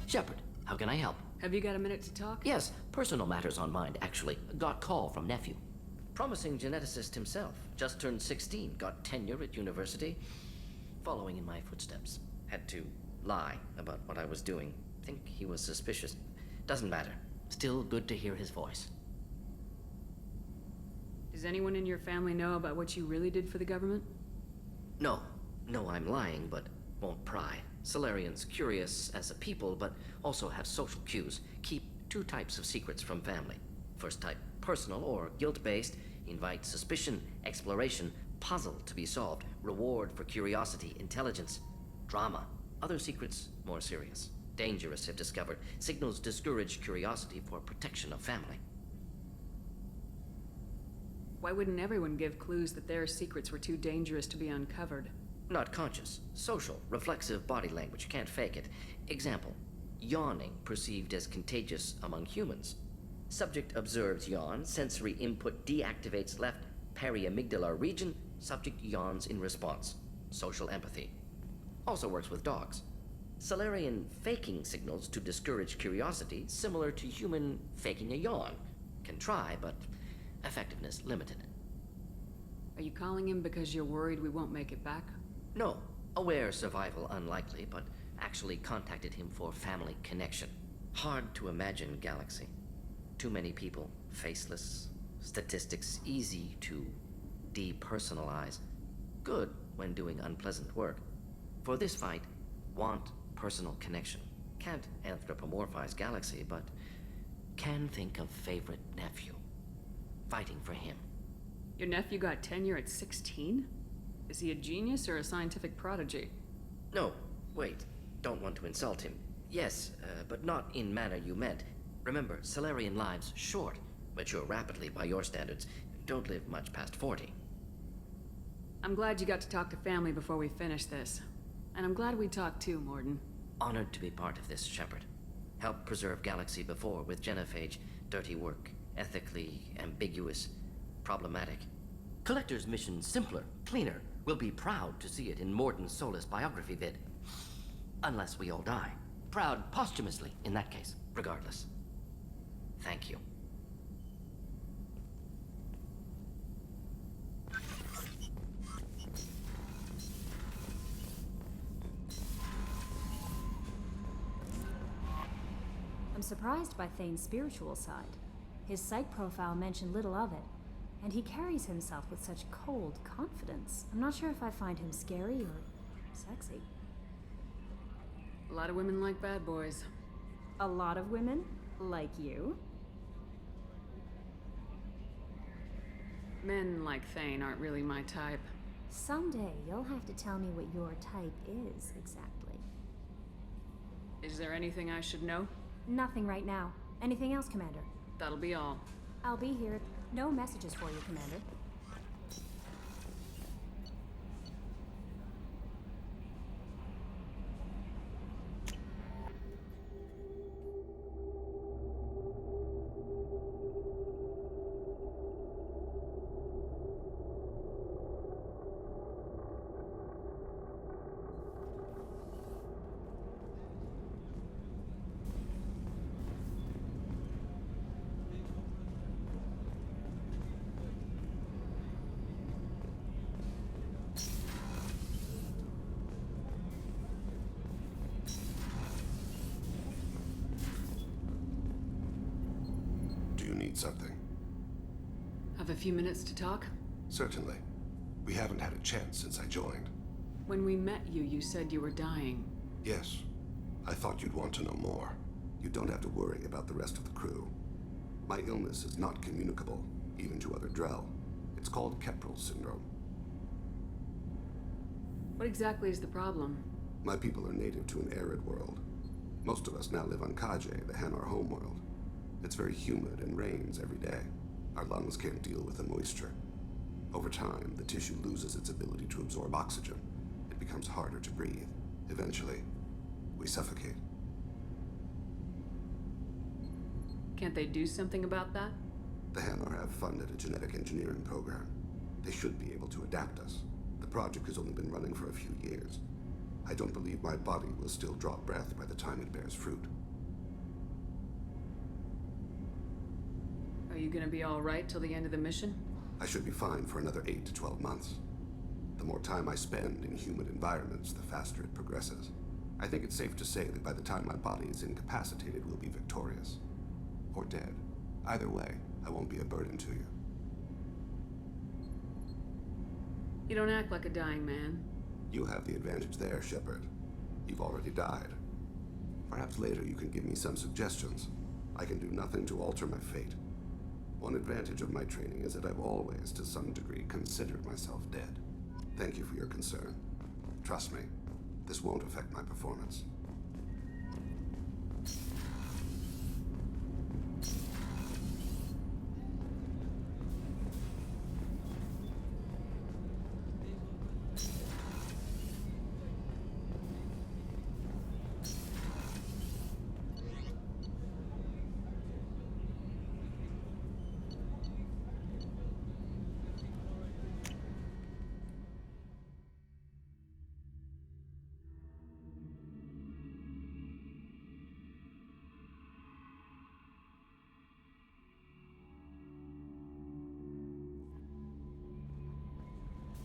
Shepard, how can I help? Have you got a minute to talk? Yes, personal matters on mind, actually. Got call from nephew. Promising geneticist himself. Just turned 16, got tenure at university. Following in my footsteps. Had to lie about what I was doing. Think he was suspicious. Doesn't matter. Still good to hear his voice. Does anyone in your family know about what you really did for the government? No. No, I'm lying, but won't pry. Solarians curious as a people, but also have social cues. Keep two types of secrets from family. First type, personal or guilt-based, invite suspicion, exploration, puzzle to be solved, reward for curiosity, intelligence, drama. Other secrets, more serious. Dangerous if discovered. Signals discourage curiosity for protection of family. Why wouldn't everyone give clues that their secrets were too dangerous to be uncovered? Not conscious. Social, reflexive body language, can't fake it. Example, yawning perceived as contagious among humans. Subject observes yawn, sensory input deactivates left periamygdalar region, subject yawns in response. Social empathy. Also works with dogs. Solarian faking signals to discourage curiosity, similar to human faking a yawn. Can try, but effectiveness limited. Are you calling him because you're worried we won't make it back? No. Aware survival unlikely, but actually contacted him for family connection. Hard to imagine galaxy. Too many people, faceless, statistics easy to depersonalize. Good when doing unpleasant work. For this fight, want personal connection. Can't anthropomorphize galaxy, but can think of favorite nephew. Fighting for him. Your nephew got tenure at 16? Is he a genius or a scientific prodigy? No, wait. Don't want to insult him. Yes, but not in manner you meant. Remember, Solarian lives short. Mature rapidly by your standards. Don't live much past 40. I'm glad you got to talk to family before we finish this. And I'm glad we talked too, Mordin. Honored to be part of this, Shepard. Helped preserve Galaxy before with genophage. Dirty work. Ethically ambiguous. Problematic. Collector's mission simpler, cleaner. We'll be proud to see it in Mordin's Solus biography vid. Unless we all die. Proud posthumously, in that case. Regardless. Thank you. I'm surprised by Thane's spiritual side. His psych profile mentioned little of it, and he carries himself with such cold confidence. I'm not sure if I find him scary or sexy. A lot of women like bad boys. A lot of women? Like you? Men like Thane aren't really my type. Someday you'll have to tell me what your type is, exactly. Is there anything I should know? Nothing right now. Anything else, Commander? That'll be all. I'll be here. No messages for you, Commander. Something. Have a few minutes to talk? Certainly. We haven't had a chance since I joined. When we met you, you said you were dying. Yes. I thought you'd want to know more. You don't have to worry about the rest of the crew. My illness is not communicable, even to other Drell. It's called Keprel syndrome. What exactly is the problem? My people are native to an arid world. Most of us now live on Kaje, the Hanar homeworld. It's very humid and rains every day. Our lungs can't deal with the moisture. Over time, the tissue loses its ability to absorb oxygen. It becomes harder to breathe. Eventually, we suffocate. Can't they do something about that? The Hanar have funded a genetic engineering program. They should be able to adapt us. The project has only been running for a few years. I don't believe my body will still draw breath by the time it bears fruit. Are you gonna be alright till the end of the mission? I should be fine for another 8 to 12 months. The more time I spend in human environments, the faster it progresses. I think it's safe to say that by the time my body is incapacitated, we'll be victorious. Or dead. Either way, I won't be a burden to you. You don't act like a dying man. You have the advantage there, Shepard. You've already died. Perhaps later you can give me some suggestions. I can do nothing to alter my fate. One advantage of my training is that I've always, to some degree, considered myself dead. Thank you for your concern. Trust me, this won't affect my performance.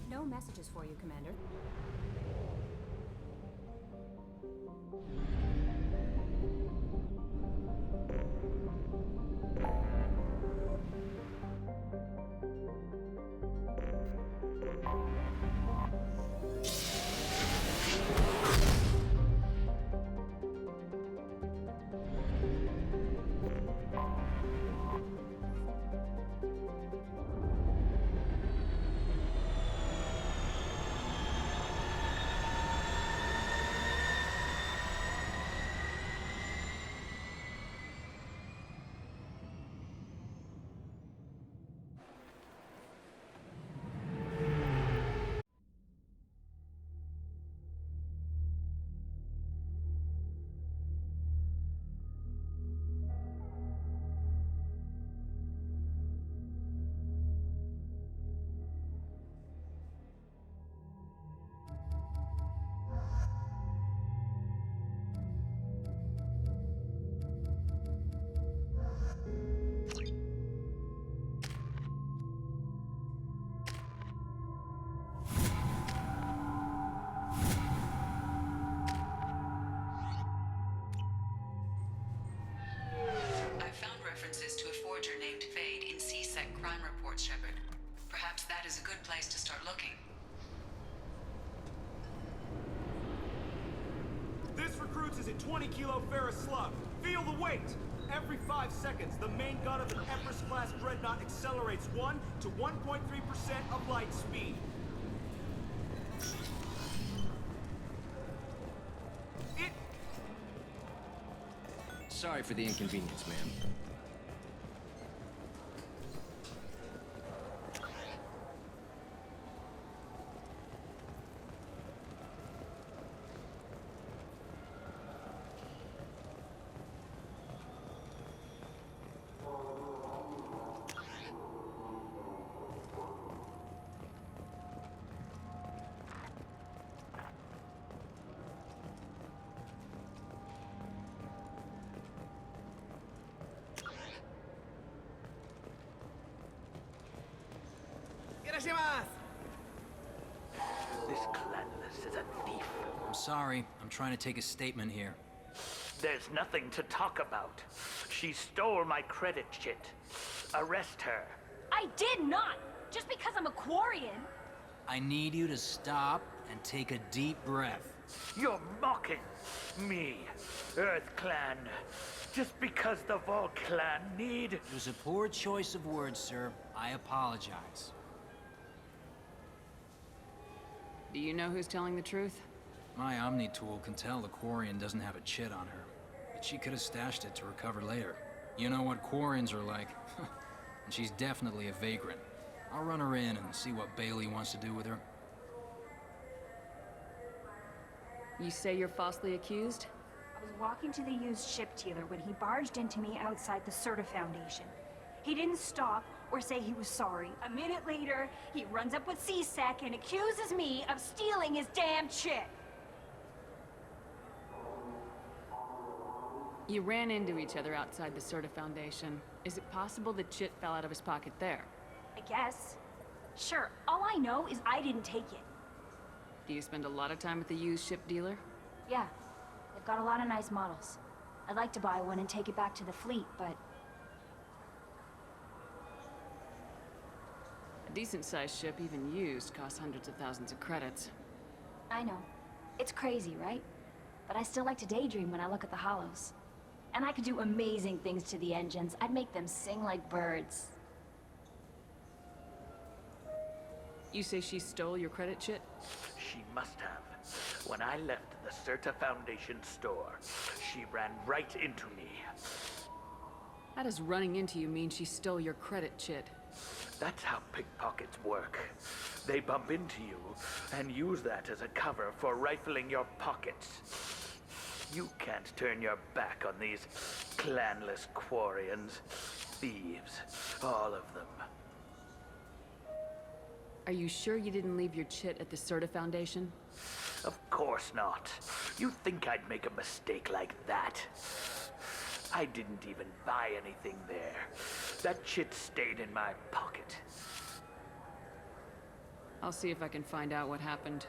No messages for you, Commander. Shepard. Perhaps that is a good place to start looking. This recruits is a 20-kilo ferrous slug. Feel the weight! Every 5 seconds, the main gun of an Empress-class dreadnought accelerates 1 to 1.3% of light speed. Sorry for the inconvenience, ma'am. This Clandless is a thief. I'm sorry. I'm trying to take a statement here. There's nothing to talk about. She stole my credit chit. Arrest her. I did not! Just because I'm a Quarian! I need you to stop and take a deep breath. You're mocking me, Earth Clan. Just because the Vol Clan need... It was a poor choice of words, sir. I apologize. Do you know who's telling the truth? My Omni tool can tell the Quarian doesn't have a chit on her, but she could have stashed it to recover later. You know what Quarians are like. And she's definitely a vagrant. I'll run her in and see what Bailey wants to do with her. You say you're falsely accused? I was walking to the used ship dealer when he barged into me outside the Certa Foundation. He didn't stop or say he was sorry. A minute later, he runs up with C-Sec and accuses me of stealing his damn chip. You ran into each other outside the Certa Foundation. Is it possible that Chit fell out of his pocket there? I guess. Sure, all I know is I didn't take it. Do you spend a lot of time at the used ship dealer? Yeah, they've got a lot of nice models. I'd like to buy one and take it back to the fleet, but A decent-sized ship, even used, costs hundreds of thousands of credits. I know. It's crazy, right? But I still like to daydream when I look at the hollows. And I could do amazing things to the engines. I'd make them sing like birds. You say she stole your credit, Chit? She must have. When I left the Certa Foundation store, she ran right into me. How does running into you mean she stole your credit, Chit? That's how pickpockets work. They bump into you and use that as a cover for rifling your pockets. You can't turn your back on these clanless Quarians. Thieves, all of them. Are you sure you didn't leave your Chit at the Certa Foundation? Of course not. You think I'd make a mistake like that? I didn't even buy anything there. That Chit stayed in my pocket. I'll see if I can find out what happened.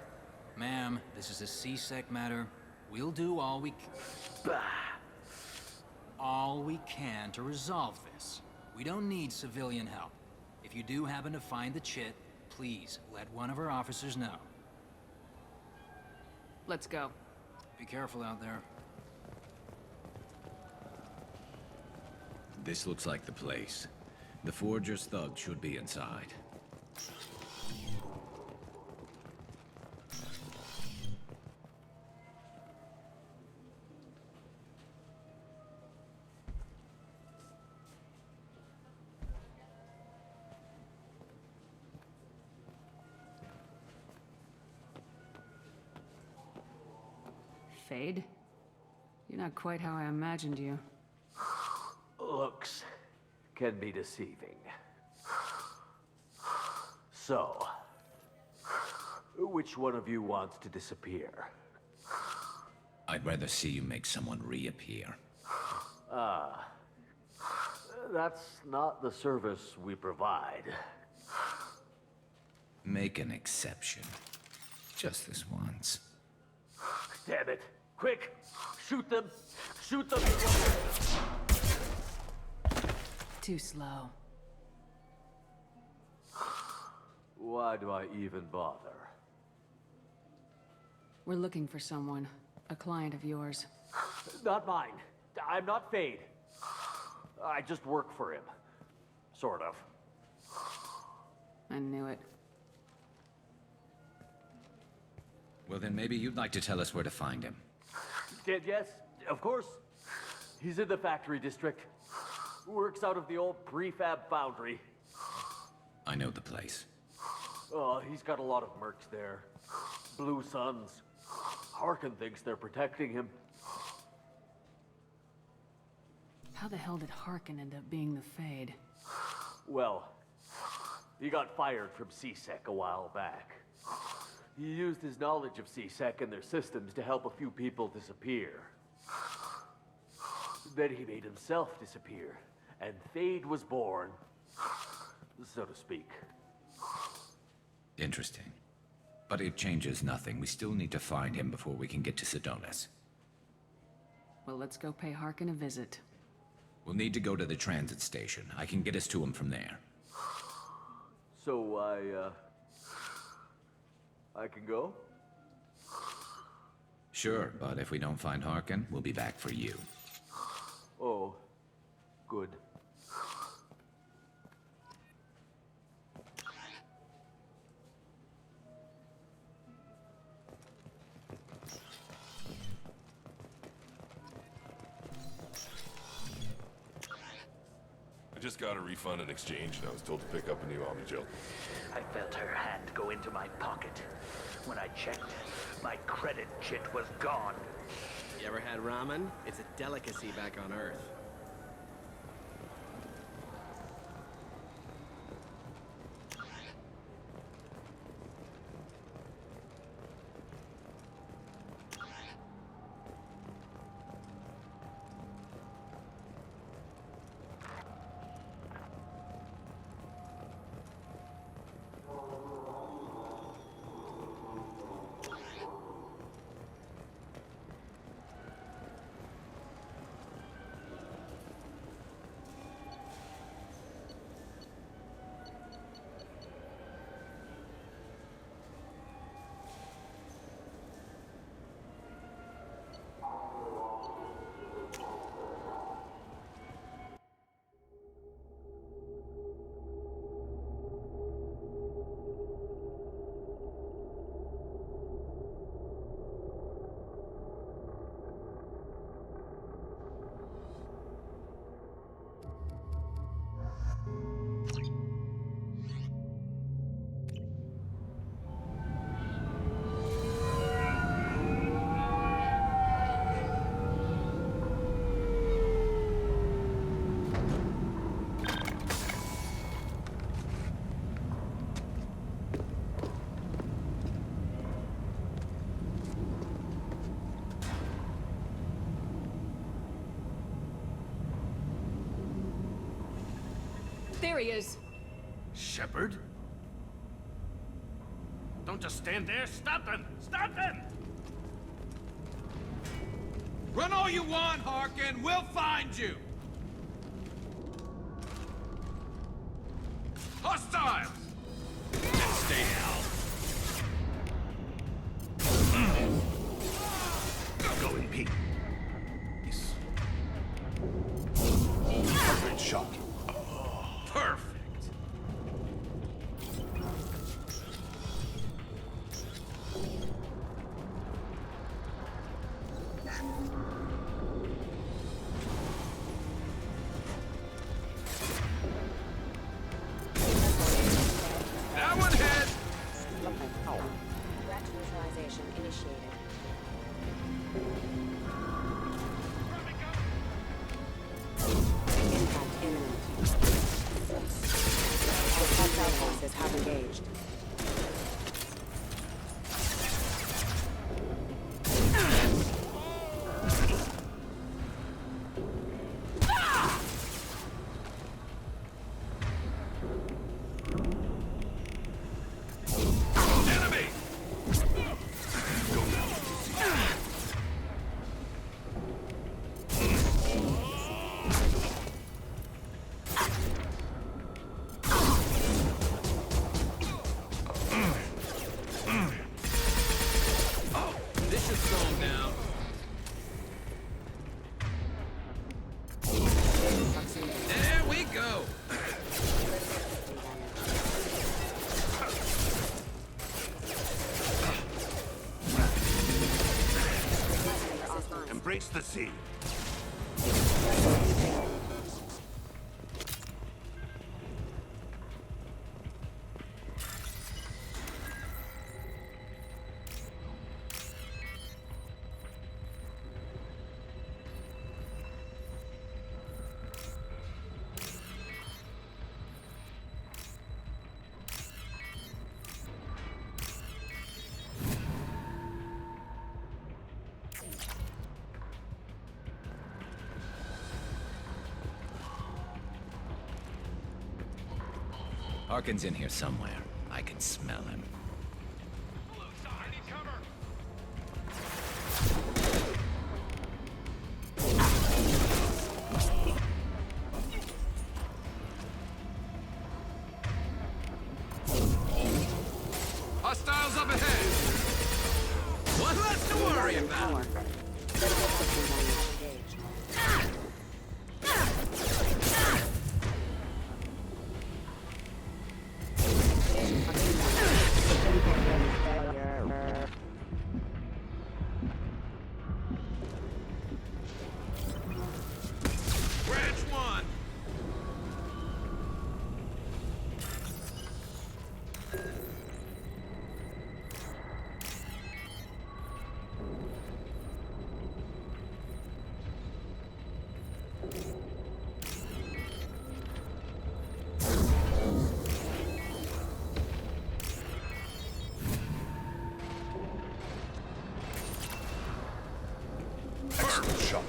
Ma'am, this is a C-Sec matter. We'll do all we can to resolve this. We don't need civilian help. If you do happen to find the Chit, please let one of our officers know. Let's go. Be careful out there. This looks like the place. The Forger's thugs should be inside. Fade? You're not quite how I imagined you. Looks can be deceiving. So, which one of you wants to disappear? I'd rather see you make someone reappear. That's not the service we provide. Make an exception. Just this once. Damn it! Quick! Shoot them! Shoot them! Too slow. Why do I even bother? We're looking for someone. A client of yours. Not mine. I'm not Fade. I just work for him. Sort of. I knew it. Well, then maybe you'd like to tell us where to find him. Yes, of course. He's in the factory district. Works out of the old prefab foundry. I know the place. Oh, he's got a lot of mercs there. Blue Suns. Harkin thinks they're protecting him. How the hell did Harkin end up being the Fade? Well, he got fired from C-Sec a while back. He used his knowledge of C-Sec and their systems to help a few people disappear. Then he made himself disappear, and Thane was born, so to speak. Interesting. But it changes nothing. We still need to find him before we can get to Sedonis. Well, let's go pay Harkin a visit. We'll need to go to the transit station. I can get us to him from there. So I can go? Sure, but if we don't find Harkin, we'll be back for you. Oh, good. I just got a refund in exchange, and I was told to pick up a new Omnigel. I felt her hand go into my pocket. When I checked, my credit Chit was gone. You ever had ramen? It's a delicacy back on Earth. There he is. Shepard? Don't just stand there. Stop them! Stop them! Run all you want, Harkin. We'll find you. Hostiles! And stay down. Go in peace. Great shot. Perfect. That one hit. Threat neutralization initiated. Impact imminent. Hostile forces have engaged. Enemy. This should slow him down. There we go. Embrace the sea. Harkin's in here somewhere. I can smell him. Hostiles up ahead. One less to worry about. Critical system damage engaged. Branch one. Excellent shot.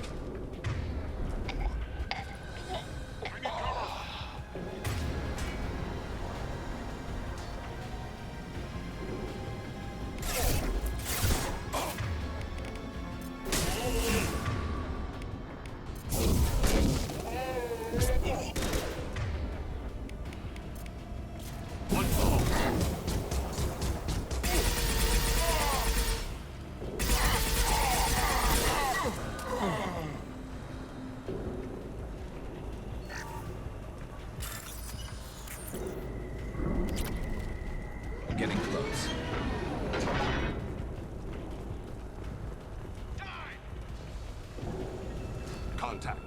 Getting close. Contact.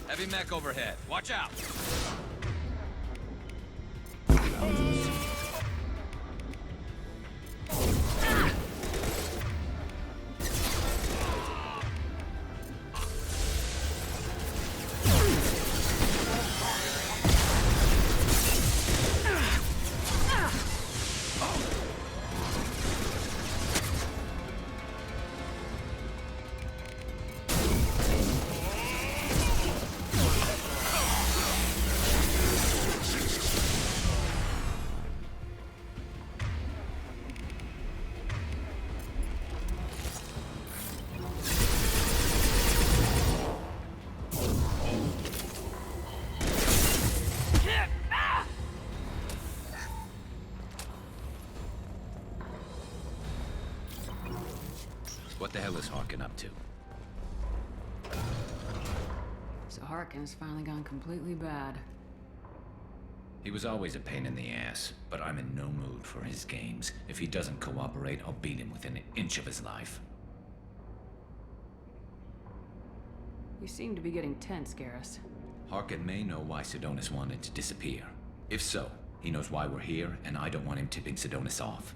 Heavy mech overhead. Watch out. What the hell is Harkin up to? So Harkin's finally gone completely bad. He was always a pain in the ass, but I'm in no mood for his games. If he doesn't cooperate, I'll beat him within an inch of his life. You seem to be getting tense, Garrus. Harkin may know why Sidonis wanted to disappear. If so, he knows why we're here, and I don't want him tipping Sidonis off.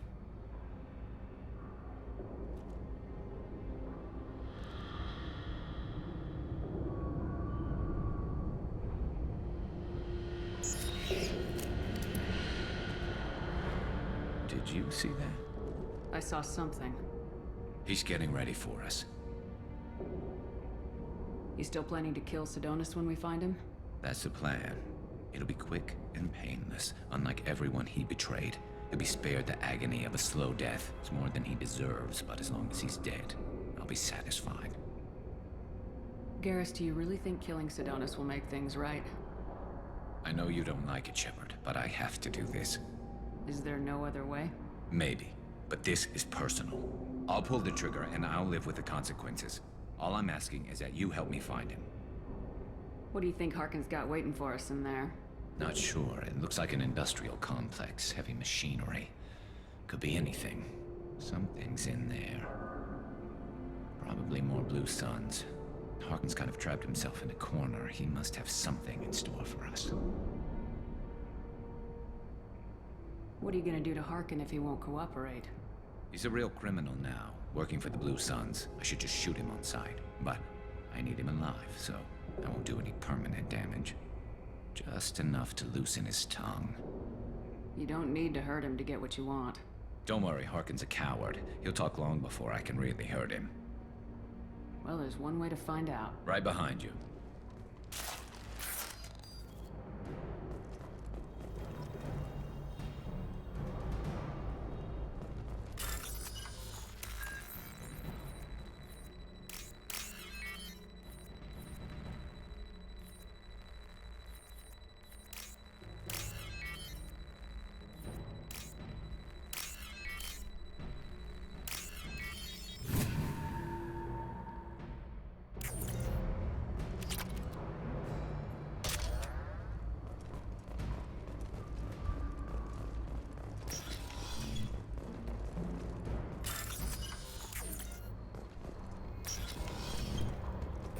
Did you see that? I saw something. He's getting ready for us. You still planning to kill Sidonis when we find him? That's the plan. It'll be quick and painless, unlike everyone he betrayed. He'll be spared the agony of a slow death. It's more than he deserves, but as long as he's dead, I'll be satisfied. Garrus, do you really think killing Sidonis will make things right? I know you don't like it, Shepard, but I have to do this. Is there no other way? Maybe, but this is personal. I'll pull the trigger and I'll live with the consequences. All I'm asking is that you help me find him. What do you think Harkin's got waiting for us in there? Not sure. It looks like an industrial complex, heavy machinery. Could be anything. Something's in there. Probably more blue suns. Harkin's kind of trapped himself in a corner. He must have something in store for us. What are you gonna do to Harkin if he won't cooperate? He's a real criminal now, working for the Blue Suns. I should just shoot him on sight. But I need him alive, so I won't do any permanent damage. Just enough to loosen his tongue. You don't need to hurt him to get what you want. Don't worry, Harkin's a coward. He'll talk long before I can really hurt him. Well, there's one way to find out. Right behind you.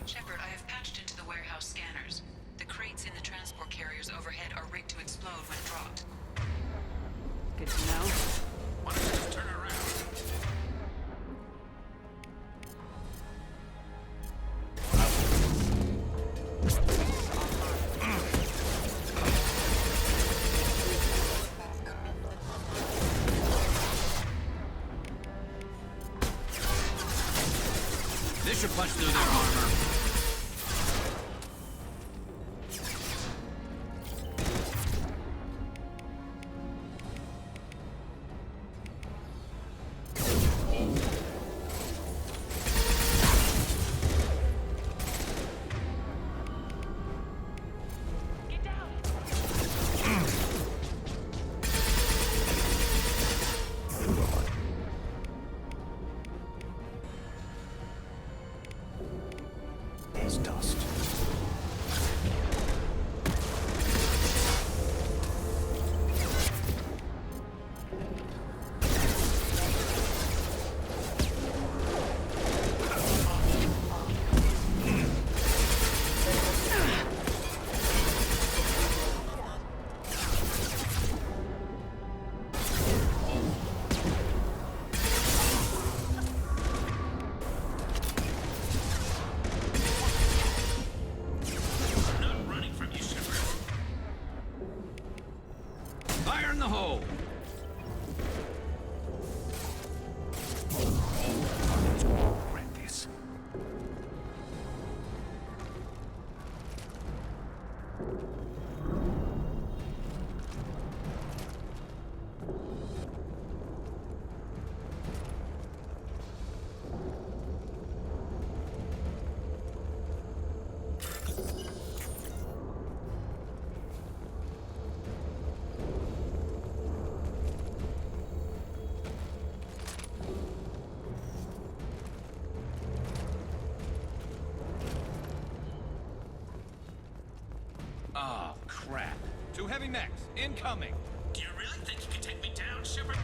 Shepard, I have patched into the warehouse scanners. The crates in the transport carriers overhead are rigged to explode when dropped. Good to know. Why don't you just turn around? This should punch through their armor. crap. 2 heavy mechs, incoming. Do you really think you can take me down, Shepard?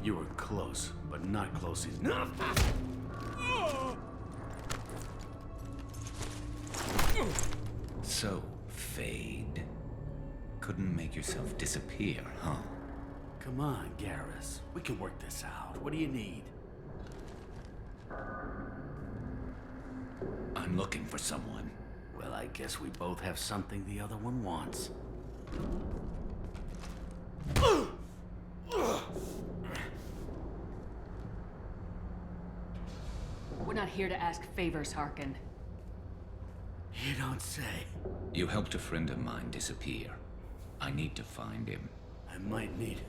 You were close, but not close enough. So, Fade. Couldn't make yourself disappear, huh? Come on, Garrus. We can work this out. What do you need? I'm looking for someone. Well, I guess we both have something the other one wants. We're not here to ask favors, Harkin. You don't say. You helped a friend of mine disappear. I need to find him. I might need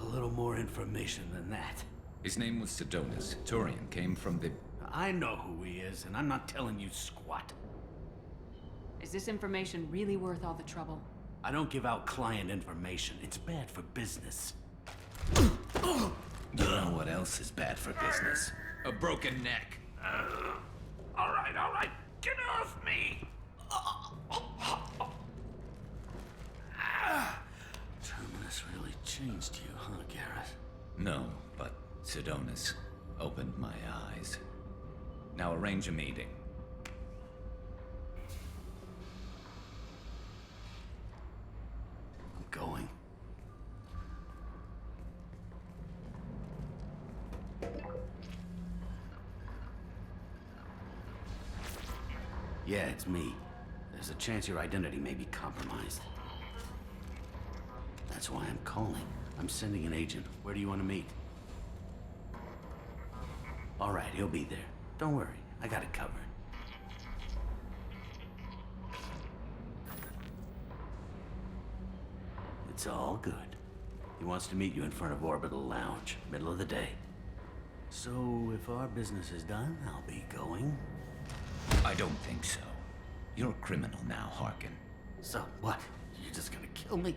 a little more information than that. His name was Sidonus. Turian came from the... I know who he is, and I'm not telling you squat. Is this information really worth all the trouble? I don't give out client information. It's bad for business. You know what else is bad for business? A broken neck. All right. Get off me! Terminus really changed you, huh, Garrus? No, but Sidonus opened my eyes. Now arrange a meeting. I'm going. Yeah, it's me. There's a chance your identity may be compromised. That's why I'm calling. I'm sending an agent. Where do you want to meet? All right, he'll be there. Don't worry, I got it covered. It's all good. He wants to meet you in front of Orbital Lounge, middle of the day. So, if our business is done, I'll be going. I don't think so. You're a criminal now, Harkin. So, what? You're just gonna kill me?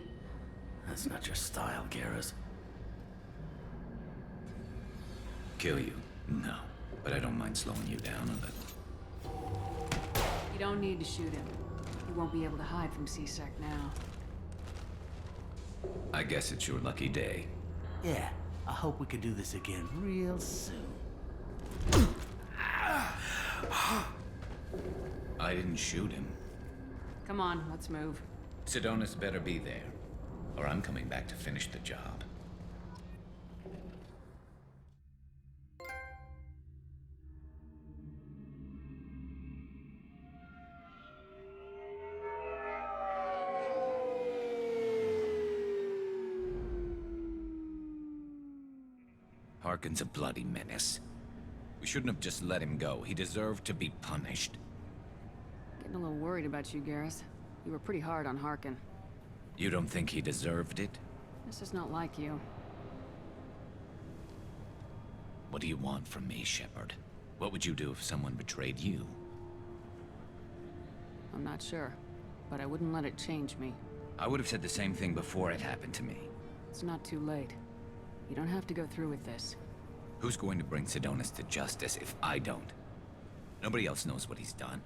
That's not your style, Garrus. Kill you? No. But I don't mind slowing you down a little. You don't need to shoot him. He won't be able to hide from C-Sec now. I guess it's your lucky day. Yeah, I hope we can do this again real soon. I didn't shoot him. Come on, let's move. Sidonus better be there, or I'm coming back to finish the job. Harkin's a bloody menace. We shouldn't have just let him go. He deserved to be punished. Getting a little worried about you, Garrus. You were pretty hard on Harkin. You don't think he deserved it? This is not like you. What do you want from me, Shepard? What would you do if someone betrayed you? I'm not sure, but I wouldn't let it change me. I would have said the same thing before it happened to me. It's not too late. You don't have to go through with this. Who's going to bring Sidonis to justice if I don't? Nobody else knows what he's done.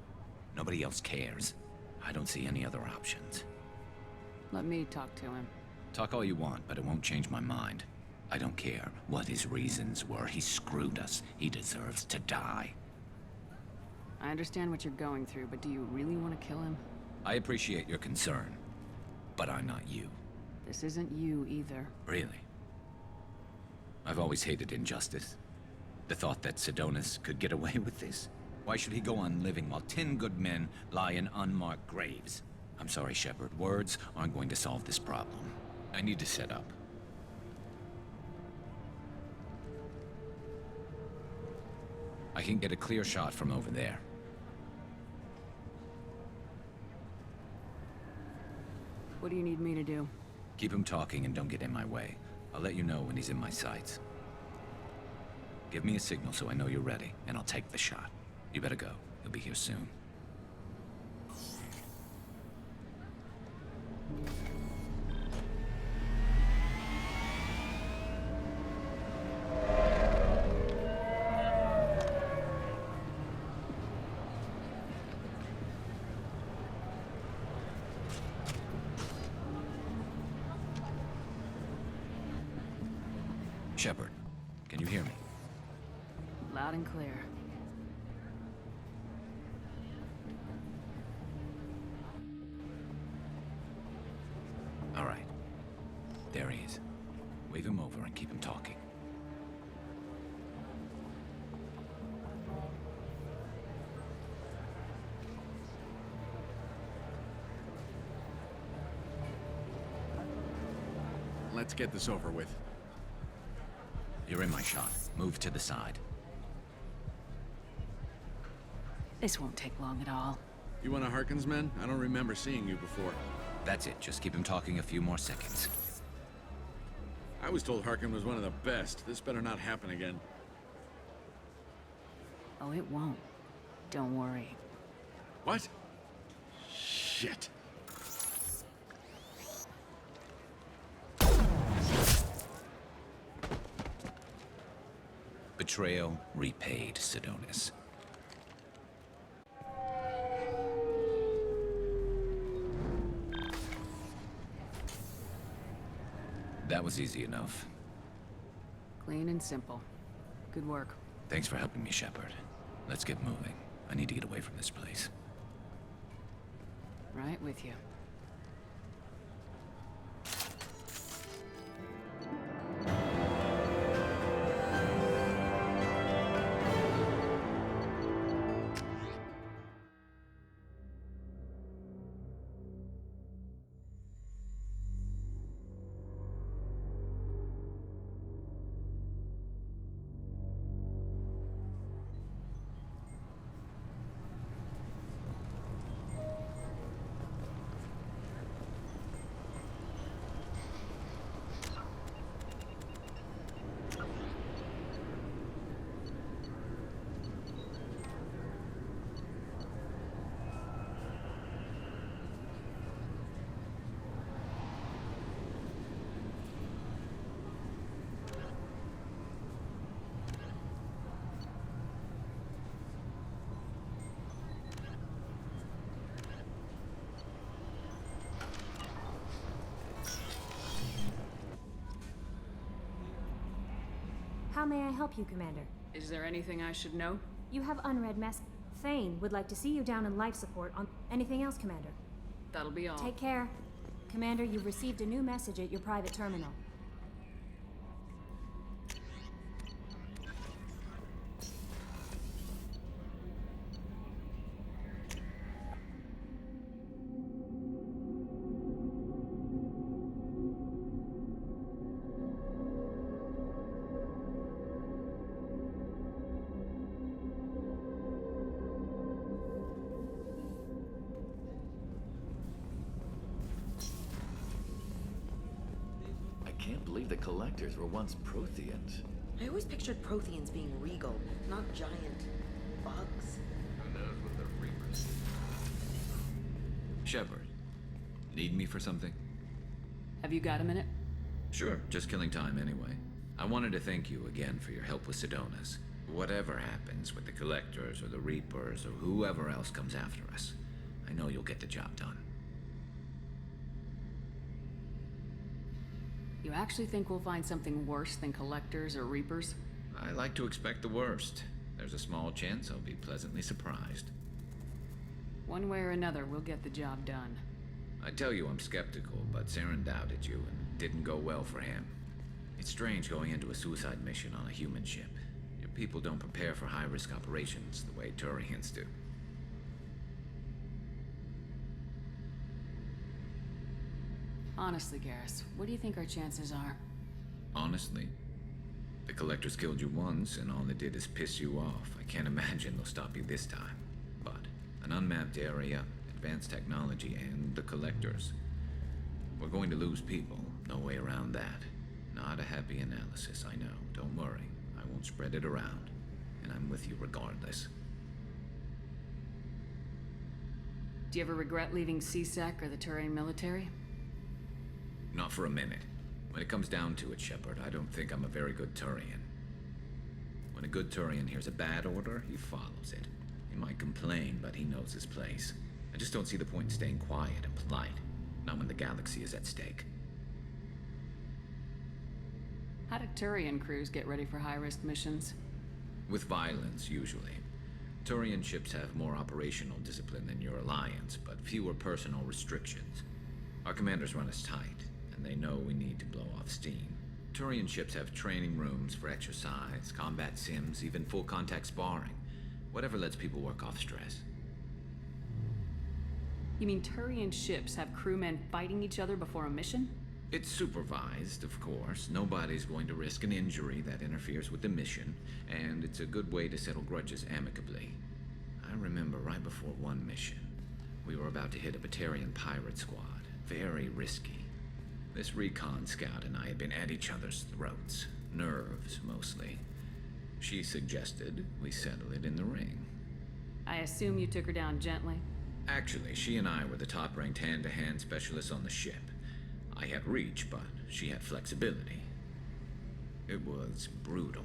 Nobody else cares. I don't see any other options. Let me talk to him. Talk all you want, but it won't change my mind. I don't care what his reasons were. He screwed us. He deserves to die. I understand what you're going through, but do you really want to kill him? I appreciate your concern, but I'm not you. This isn't you either. Really? I've always hated injustice. The thought that Sidonis could get away with this. Why should he go on living while 10 good men lie in unmarked graves? I'm sorry, Shepard. Words aren't going to solve this problem. I need to set up. I can get a clear shot from over there. What do you need me to do? Keep him talking and don't get in my way. I'll let you know when he's in my sights. Give me a signal so I know you're ready, and I'll take the shot. You better go. He'll be here soon. Shepard, can you hear me? Loud and clear. All right. There he is. Wave him over and keep him talking. Let's get this over with. You're in my shot. Move to the side. This won't take long at all. You one of Harkin's men? I don't remember seeing you before. That's it. Just keep him talking a few more seconds. I was told Harkin was one of the best. This better not happen again. Oh, it won't. Don't worry. What? Shit. Betrayal repaid, Sidonis. That was easy enough. Clean and simple. Good work. Thanks for helping me, Shepard. Let's get moving. I need to get away from this place. Right with you. How may I help you, Commander? Is there anything I should know? You have unread mess. Thane would like to see you down in life support on anything else, Commander. That'll be all. Take care. Commander, you've received a new message at your private terminal. believe the Collectors were once Protheans. I always pictured Protheans being regal, not giant bugs. Who knows what the Reapers... Shepard, need me for something? Have you got a minute? Sure, just killing time anyway. I wanted to thank you again for your help with Sedona's. Whatever happens with the Collectors or the Reapers or whoever else comes after us, I know you'll get the job done. You actually think we'll find something worse than Collectors or Reapers? I like to expect the worst. There's a small chance I'll be pleasantly surprised. One way or another, we'll get the job done. I tell you I'm skeptical, but Saren doubted you and didn't go well for him. It's strange going into a suicide mission on a human ship. Your people don't prepare for high-risk operations the way Turians do. Honestly, Garrus, what do you think our chances are? Honestly, the Collectors killed you once, and all they did is piss you off. I can't imagine they'll stop you this time. But an unmapped area, advanced technology, and the Collectors. We're going to lose people. No way around that. Not a happy analysis, I know. Don't worry. I won't spread it around. And I'm with you regardless. Do you ever regret leaving CSEC or the Turian military? Not for a minute. When it comes down to it, Shepard, I don't think I'm a very good Turian. When a good Turian hears a bad order, he follows it. He might complain, but he knows his place. I just don't see the point in staying quiet and polite. Not when the galaxy is at stake. How do Turian crews get ready for high-risk missions? With violence, usually. Turian ships have more operational discipline than your alliance, but fewer personal restrictions. Our commanders run us tight, and they know we need to blow off steam. Turian ships have training rooms for exercise, combat sims, even full-contact sparring. Whatever lets people work off stress. You mean Turian ships have crewmen fighting each other before a mission? It's supervised, of course. Nobody's going to risk an injury that interferes with the mission, and it's a good way to settle grudges amicably. I remember right before one mission, we were about to hit a Batarian pirate squad. Very risky. This recon scout and I had been at each other's throats. Nerves, mostly. She suggested we settle it in the ring. I assume you took her down gently? Actually, she and I were the top-ranked hand-to-hand specialists on the ship. I had reach, but she had flexibility. It was brutal.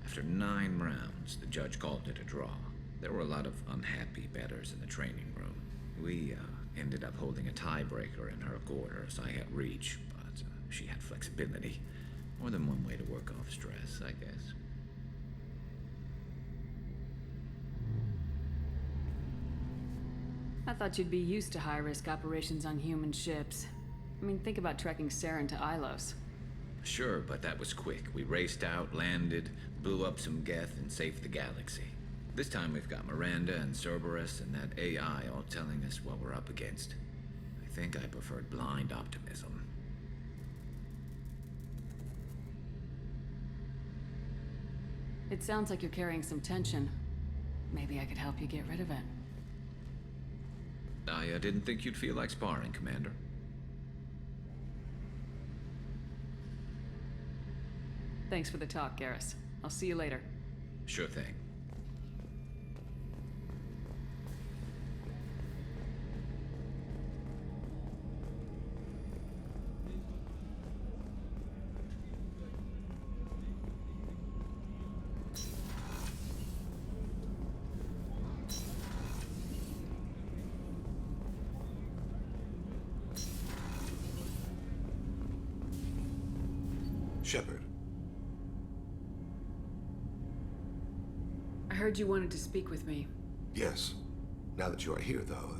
After 9 rounds, the judge called it a draw. There were a lot of unhappy bettors in the training room. We, ended up holding a tiebreaker in her quarters. I had reach, but she had flexibility. More than one way to work off stress, I guess. I thought you'd be used to high-risk operations on human ships. I mean, think about trekking Saren to Ilos. Sure, but that was quick. We raced out, landed, blew up some Geth, and saved the galaxy. This time we've got Miranda and Cerberus and that AI all telling us what we're up against. I think I preferred blind optimism. It sounds like you're carrying some tension. Maybe I could help you get rid of it. I didn't think you'd feel like sparring, Commander. Thanks for the talk, Garrus. I'll see you later. Sure thing. Shepard. I heard you wanted to speak with me. Yes. Now that you are here, though,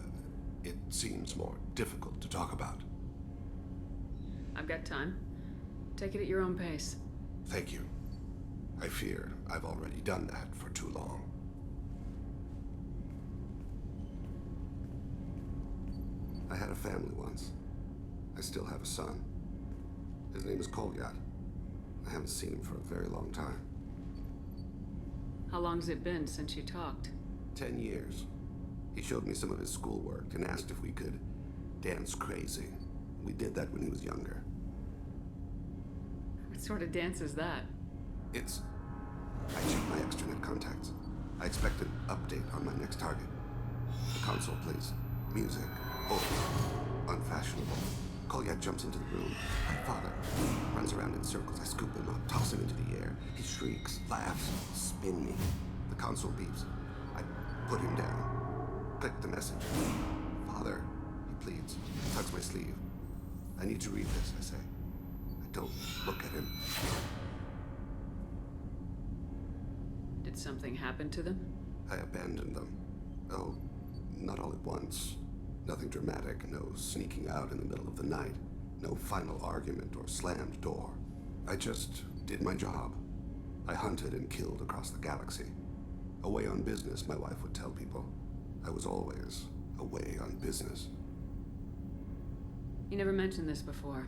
it seems more difficult to talk about. I've got time. Take it at your own pace. Thank you. I fear I've already done that for too long. I had a family once. I still have a son. His name is Kolyat. I haven't seen him for a very long time. How long's it been since you talked? 10 years. He showed me some of his schoolwork and asked if we could dance crazy. We did that when he was younger. sort of dance is that? It's... I checked my extranet contacts. I expect an update on my next target. The console plays music, old, unfashionable. Kolyat jumps into the room. My father runs around in circles. I scoop him up, toss him into the air. He shrieks, laughs, spin me. The console beeps. I put him down. Click the message. Father, he pleads, tugs my sleeve. I need to read this, I say. I don't look at him. Did something happen to them? I abandoned them. Oh, not all at once. Nothing dramatic, no sneaking out in the middle of the night, no final argument or slammed door. I just did my job. I hunted and killed across the galaxy. Away on business, my wife would tell people. I was always away on business. You never mentioned this before.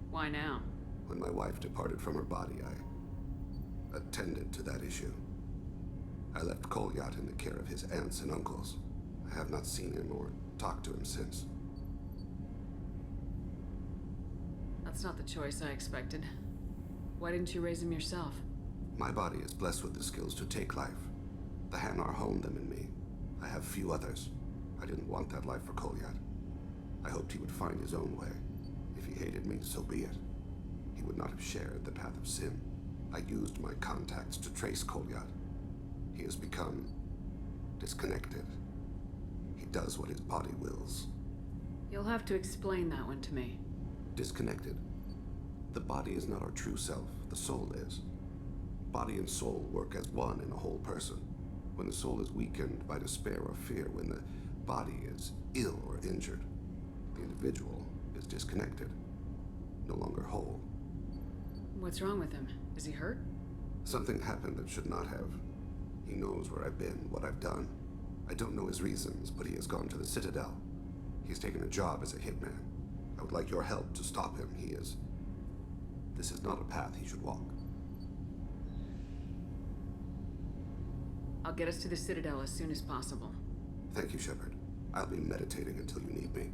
Why now? When my wife departed from her body, I attended to that issue. I left Kolyat in the care of his aunts and uncles. I have not seen him or talked to him since. That's not the choice I expected. Why didn't you raise him yourself? My body is blessed with the skills to take life. The Hanar honed them in me. I have few others. I didn't want that life for Kolyat. I hoped he would find his own way. If he hated me, so be it. He would not have shared the path of sin. I used my contacts to trace Kolyat. He has become disconnected. He does what his body wills. You'll have to explain that one to me. Disconnected. The body is not our true self. The soul is. Body and soul work as one in a whole person. When the soul is weakened by despair or fear, when the body is ill or injured, the individual is disconnected, no longer whole. What's wrong with him? Is he hurt? Something happened that should not have. He knows where I've been, what I've done. I don't know his reasons, but he has gone to the Citadel. He's taken a job as a hitman. I would like your help to stop him. This is not a path he should walk. I'll get us to the Citadel as soon as possible. Thank you, Shepard. I'll be meditating until you need me.